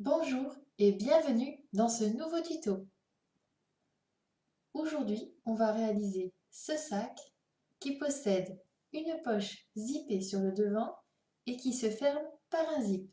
Bonjour et bienvenue dans ce nouveau tuto. Aujourd'hui, on va réaliser ce sac qui possède une poche zippée sur le devant et qui se ferme par un zip.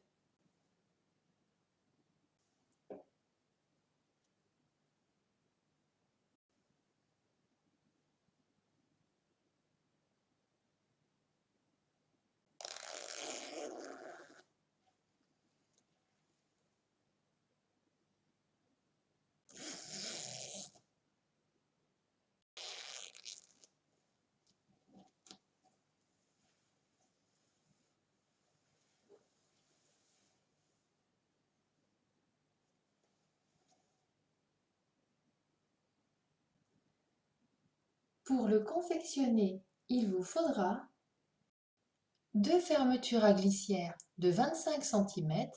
Pour le confectionner, il vous faudra deux fermetures à glissière de 25 cm,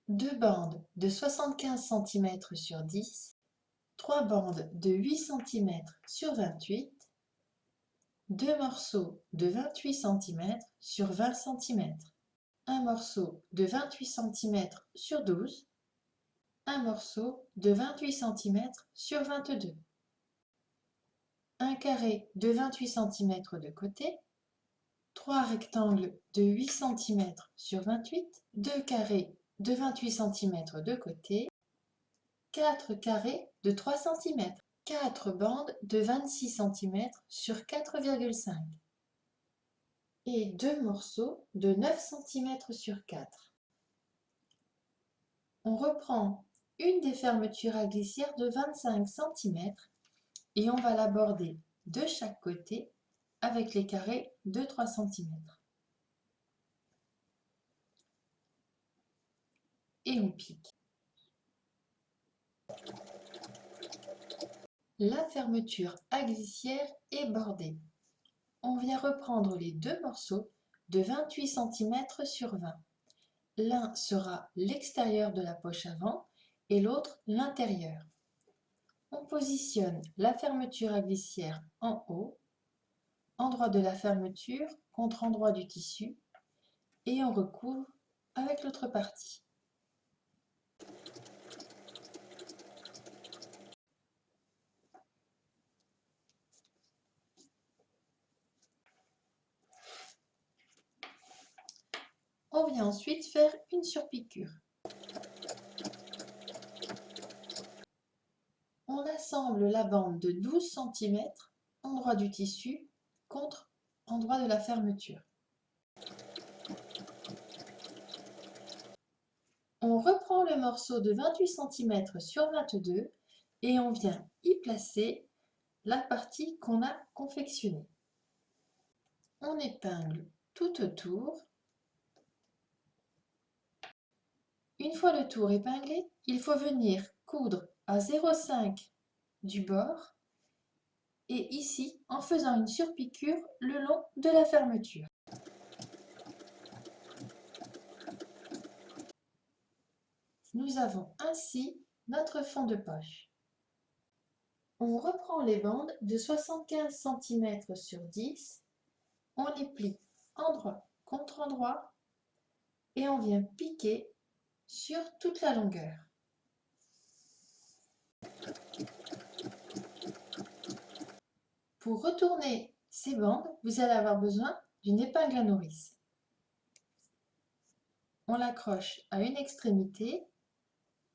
deux bandes de 75 cm sur 10, trois bandes de 8 cm sur 28, deux morceaux de 28 cm sur 20 cm, un morceau de 28 cm sur 12, un morceau de 28 cm sur 22, un carré de 28 cm de côté, trois rectangles de 8 cm sur 28, deux carrés de 28 cm de côté, quatre carrés de 3 cm, quatre bandes de 26 cm sur 4,5 et deux morceaux de 9 cm sur 4. On reprend une des fermetures à glissière de 25 cm et on va l'aborder de chaque côté avec les carrés de 3 cm. Et on pique. La fermeture à glissière est bordée. On vient reprendre les deux morceaux de 28 cm sur 20. L'un sera l'extérieur de la poche avant et l'autre l'intérieur. On positionne la fermeture à glissière en haut, endroit de la fermeture contre endroit du tissu, et on recouvre avec l'autre partie. On vient ensuite faire une surpiqûre. On assemble la bande de 12 cm, endroit du tissu, contre endroit de la fermeture. On reprend le morceau de 28 cm sur 22 et on vient y placer la partie qu'on a confectionnée. On épingle tout autour. Une fois le tour épinglé, il faut venir coudre à 0,5 du bord et ici en faisant une surpiqûre le long de la fermeture. Nous avons ainsi notre fond de poche. On reprend les bandes de 75 cm sur 10, on les plie endroit contre endroit et on vient piquer sur toute la longueur. Pour retourner ces bandes, vous allez avoir besoin d'une épingle à nourrice. On l'accroche à une extrémité,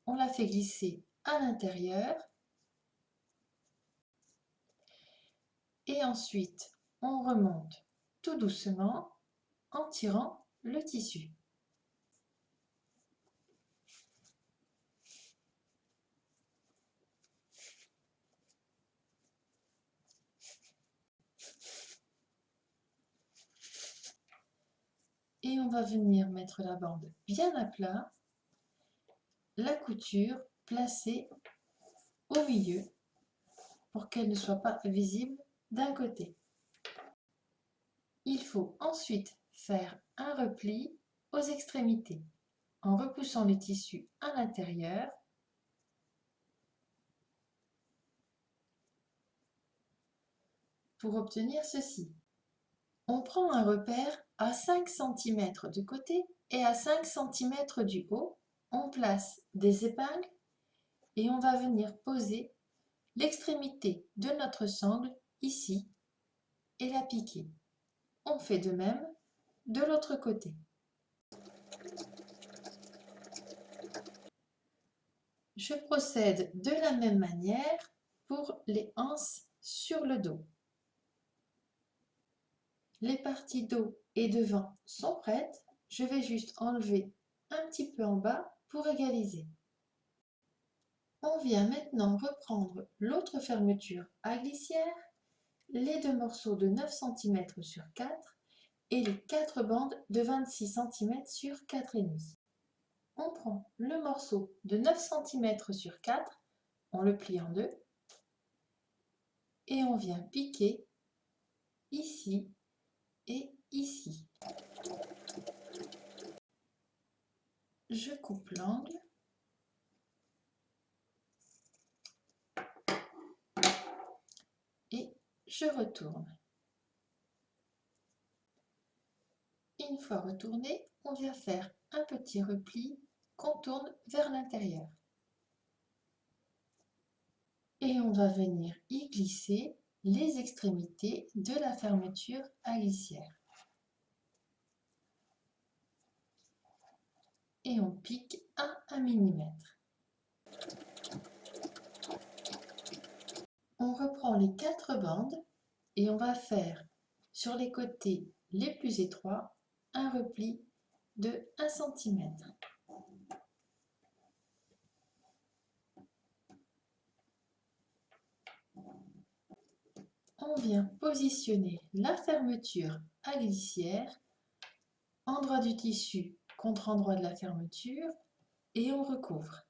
on la fait glisser à l'intérieur et ensuite on remonte tout doucement en tirant le tissu. Et on va venir mettre la bande bien à plat, la couture placée au milieu pour qu'elle ne soit pas visible d'un côté. Il faut ensuite faire un repli aux extrémités en repoussant le tissu à l'intérieur pour obtenir ceci. On prend un repère à 5 cm de côté et à 5 cm du haut On place des épingles et on va venir poser l'extrémité de notre sangle ici et la piquer. On fait de même de l'autre côté. Je procède de la même manière pour les anses sur le dos. Les parties dos et devant sont prêtes. Je vais juste enlever un petit peu en bas pour égaliser. On vient maintenant reprendre l'autre fermeture à glissière, les deux morceaux de 9 cm sur 4 et les 4 bandes de 26 cm sur 4,5. On prend le morceau de 9 cm sur 4, on le plie en deux et on vient piquer ici et ici. Je coupe l'angle et je retourne. Une fois retourné, on vient faire un petit repli qu'on tourne vers l'intérieur. Et on va venir y glisser les extrémités de la fermeture à glissière. Et on pique à 1 mm. On reprend les 4 bandes et on va faire sur les côtés les plus étroits un repli de 1 cm. On vient positionner la fermeture à glissière, endroit du tissu contre endroit de la fermeture et on recouvre.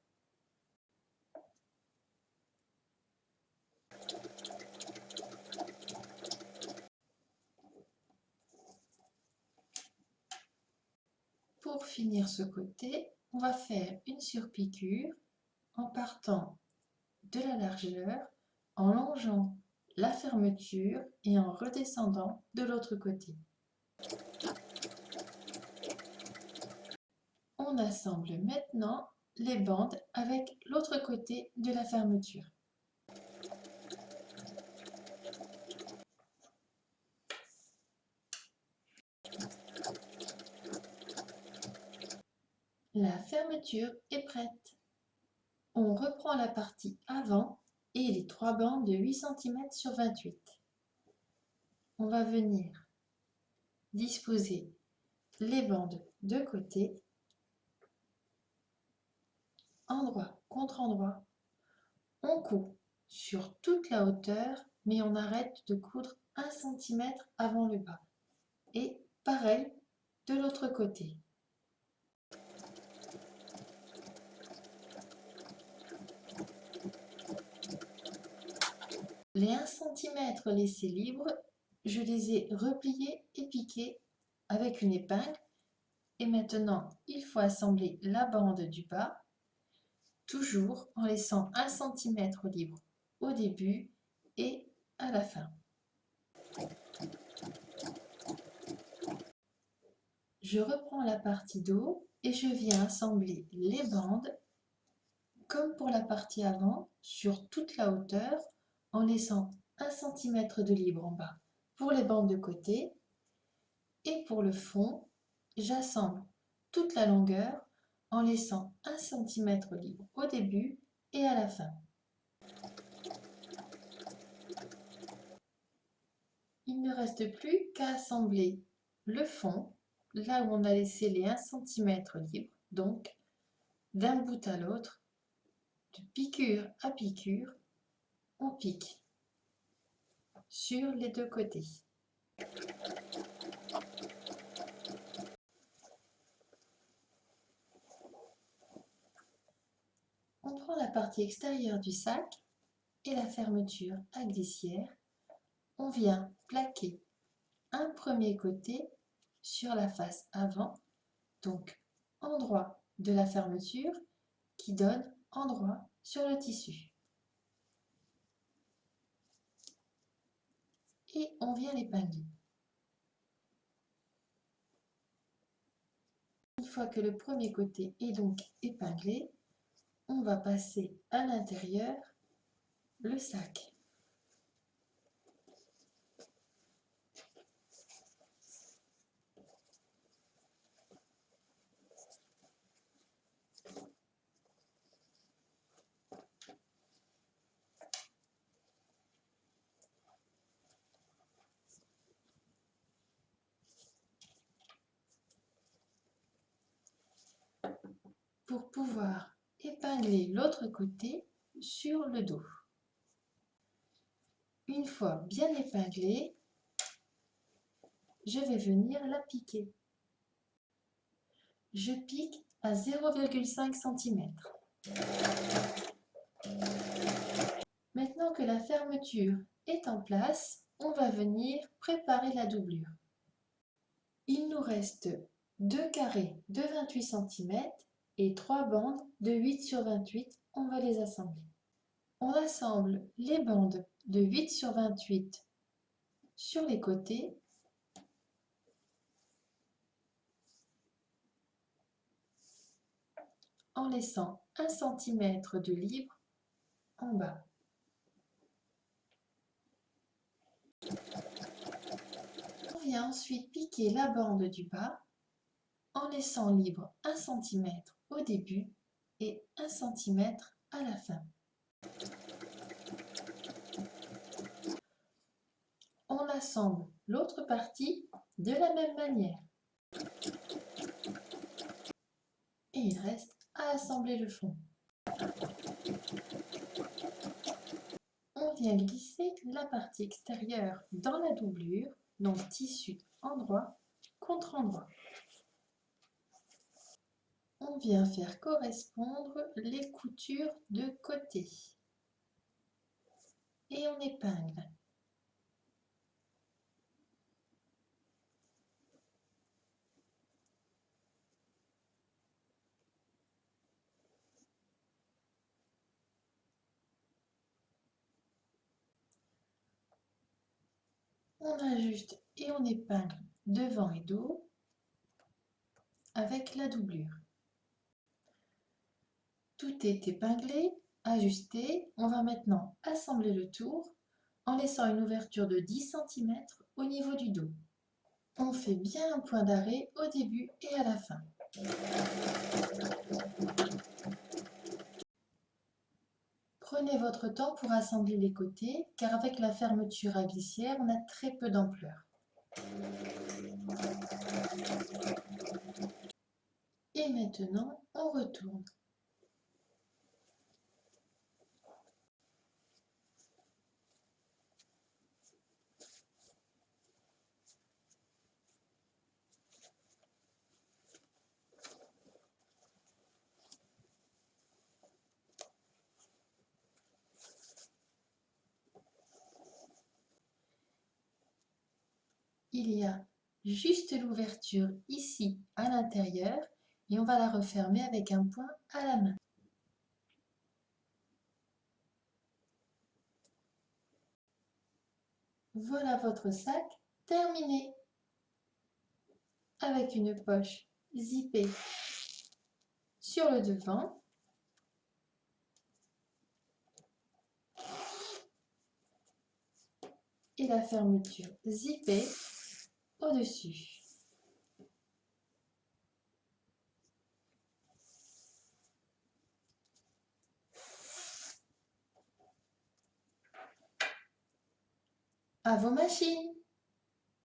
Pour finir ce côté, on va faire une surpiqûre en partant de la largeur, en longeant la fermeture et en redescendant de l'autre côté. On assemble maintenant les bandes avec l'autre côté de la fermeture. La fermeture est prête. On reprend la partie avant et les 3 bandes de 8 cm sur 28. On va venir disposer les bandes de côté, endroit contre endroit. On coupe sur toute la hauteur, mais on arrête de coudre 1 cm avant le bas. Et pareil de l'autre côté. Les 1 cm laissés libres, je les ai repliés et piqués avec une épingle. Et maintenant, il faut assembler la bande du bas, toujours en laissant 1 cm libre au début et à la fin. Je reprends la partie dos et je viens assembler les bandes comme pour la partie avant sur toute la hauteur en laissant 1 cm de libre en bas pour les bandes de côté et pour le fond, j'assemble toute la longueur en laissant 1 cm libre au début et à la fin. Il ne reste plus qu'à assembler le fond, là où on a laissé les 1 cm libres, donc d'un bout à l'autre, de piqûre à piqûre, on pique sur les deux côtés. On prend la partie extérieure du sac et la fermeture à glissière. On vient plaquer un premier côté sur la face avant, donc endroit de la fermeture qui donne endroit sur le tissu. Et on vient l'épingler. Une fois que le premier côté est donc épinglé, on va passer à l'intérieur le sac. Pour pouvoir épingler l'autre côté sur le dos. Une fois bien épinglé, je vais venir la piquer. Je pique à 0,5 cm. Maintenant que la fermeture est en place, on va venir préparer la doublure. Il nous reste 2 carrés de 28 cm et 3 bandes de 8 sur 28. On va les assembler. On assemble les bandes de 8 sur 28 sur les côtés en laissant 1 cm de libre en bas. On vient ensuite piquer la bande du bas en laissant libre 1 cm au début et 1 cm à la fin. On assemble l'autre partie de la même manière. Et il reste à assembler le fond. On vient glisser la partie extérieure dans la doublure, donc tissu endroit contre endroit. On vient faire correspondre les coutures de côté. Et on épingle. On ajuste et on épingle devant et dos avec la doublure. Tout est épinglé, ajusté. On va maintenant assembler le tour en laissant une ouverture de 10 cm au niveau du dos. On fait bien un point d'arrêt au début et à la fin. Prenez votre temps pour assembler les côtés, car avec la fermeture à glissière, on a très peu d'ampleur. Et maintenant, on retourne. Il y a juste l'ouverture ici à l'intérieur et on va la refermer avec un point à la main. Voilà votre sac terminé avec une poche zippée sur le devant et la fermeture zippée au-dessus. À vos machines!